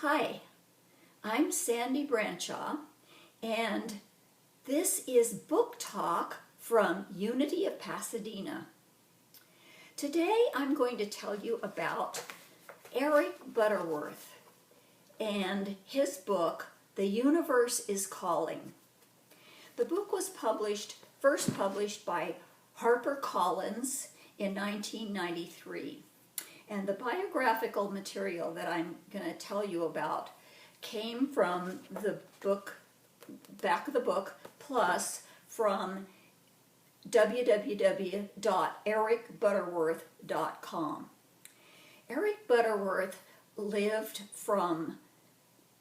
Hi, I'm Sandy Branshaw, and this is Book Talk from Unity of Pasadena. Today I'm going to tell you about Eric Butterworth and his book, The Universe is Calling. The book was first published by HarperCollins in 1993. And the biographical material that I'm going to tell you about came from the book, back of the book, plus from www.ericbutterworth.com. Eric Butterworth lived from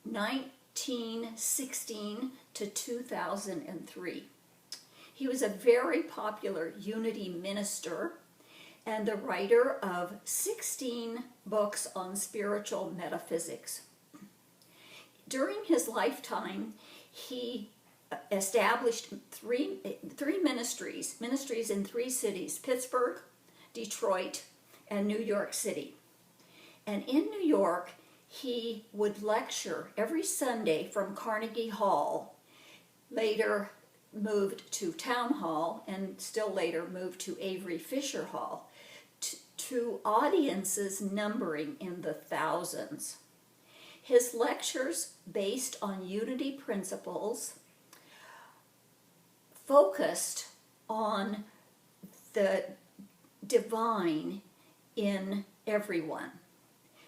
1916 to 2003. He was a very popular Unity minister and the writer of 16 books on spiritual metaphysics. During his lifetime, he established three ministries in three cities: Pittsburgh, Detroit, and New York City. And in New York, he would lecture every Sunday from Carnegie Hall, later moved to Town Hall, and still later moved to Avery Fisher Hall, to audiences numbering in the thousands. His lectures, based on unity principles, focused on the divine in everyone.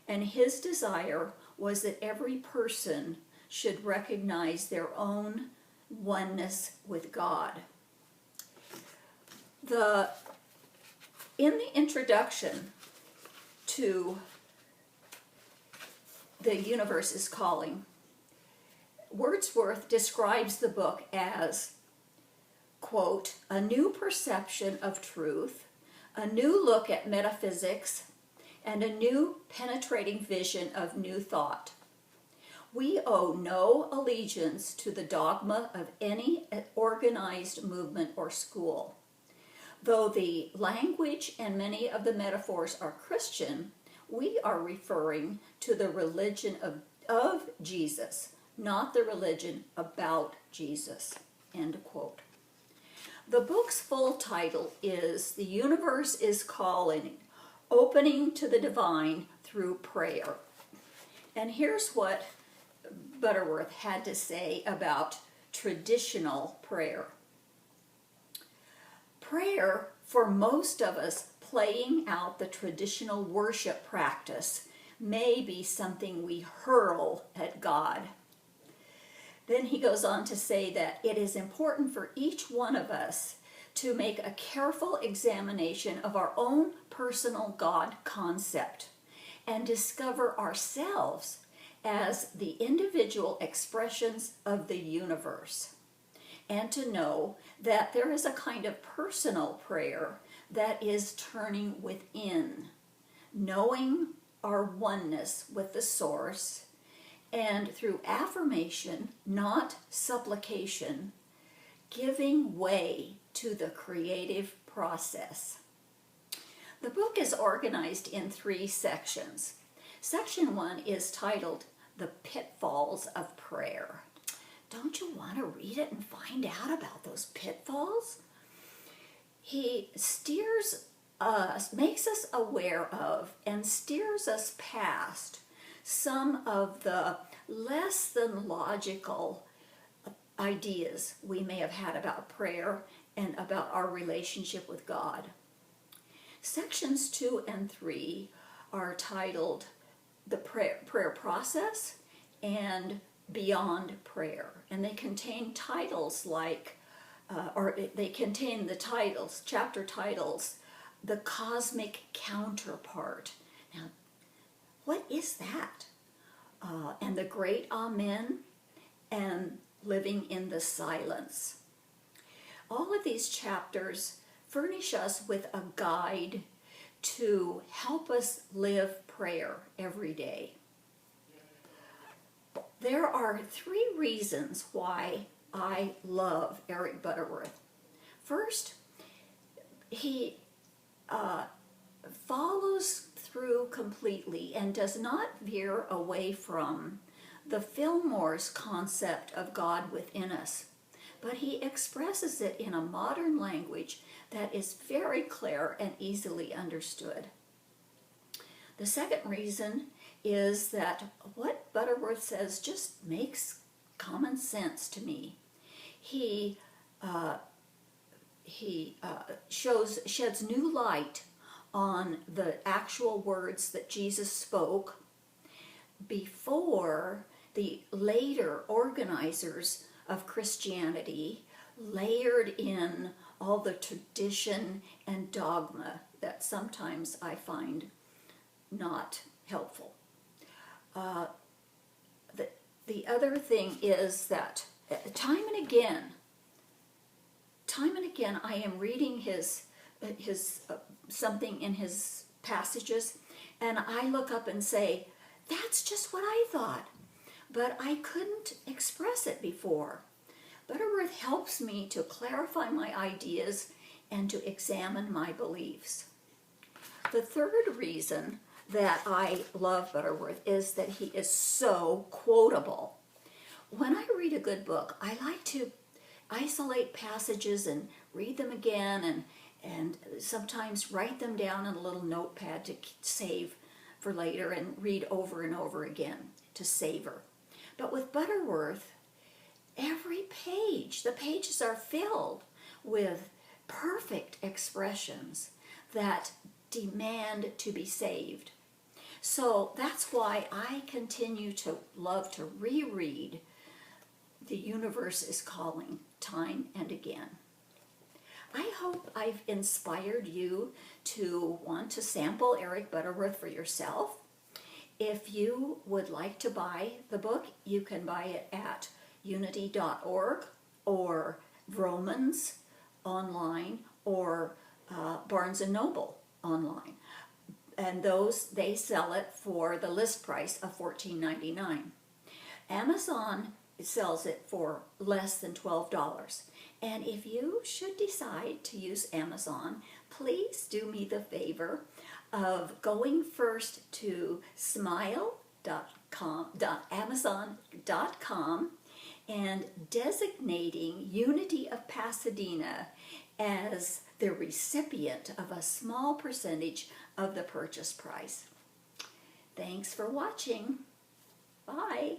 And his desire was that every person should recognize their own oneness with God. In the introduction to The Universe is Calling, Wordsworth describes the book as, quote, a new perception of truth, a new look at metaphysics, and a new penetrating vision of new thought. We owe no allegiance to the dogma of any organized movement or school. Though the language and many of the metaphors are Christian, we are referring to the religion of Jesus, not the religion about Jesus, end quote. The book's full title is The Universe is Calling, Opening to the Divine Through Prayer. And here's what Butterworth had to say about traditional prayer. Prayer, for most of us, playing out the traditional worship practice, may be something we hurl at God. Then he goes on to say that it is important for each one of us to make a careful examination of our own personal God concept and discover ourselves as the individual expressions of the universe, and to know that there is a kind of personal prayer that is turning within, knowing our oneness with the source, and through affirmation, not supplication, giving way to the creative process. The book is organized in three sections. Section 1 is titled The Pitfalls of Prayer. Don't you want to read it and find out about those pitfalls? He steers us, makes us aware of, and steers us past some of the less than logical ideas we may have had about prayer and about our relationship with God. Sections 2 and 3 are titled The Prayer Process and Beyond Prayer, and they contain titles like, chapter titles, The Cosmic Counterpart. Now, what is that? And The Great Amen, and Living in the Silence. All of these chapters furnish us with a guide to help us live prayer every day. There are three reasons why I love Eric Butterworth. First, he follows through completely and does not veer away from the Fillmore's concept of God within us, but he expresses it in a modern language that is very clear and easily understood. The second reason is that what Butterworth says just makes common sense to me. He sheds new light on the actual words that Jesus spoke before the later organizers of Christianity layered in all the tradition and dogma that sometimes I find not helpful. The other thing is that time and again, I am reading his something in his passages, and I look up and say, that's just what I thought, but I couldn't express it before. Butterworth helps me to clarify my ideas and to examine my beliefs. The third reason that I love Butterworth is that he is so quotable. When I read a good book, I like to isolate passages and read them again, and sometimes write them down in a little notepad to save for later and read over and over again to savor. But with Butterworth, every page, the pages are filled with perfect expressions that demand to be saved. So that's why I continue to love to reread The Universe is Calling time and again. I hope I've inspired you to want to sample Eric Butterworth for yourself. If you would like to buy the book, you can buy it at unity.org or Vroman's online or Barnes & Noble online. And they sell it for the list price of $14.99. Amazon sells it for less than $12. And if you should decide to use Amazon, please do me the favor of going first to Amazon.com and designating Unity of Pasadena as the recipient of a small percentage of the purchase price. Thanks for watching. Bye.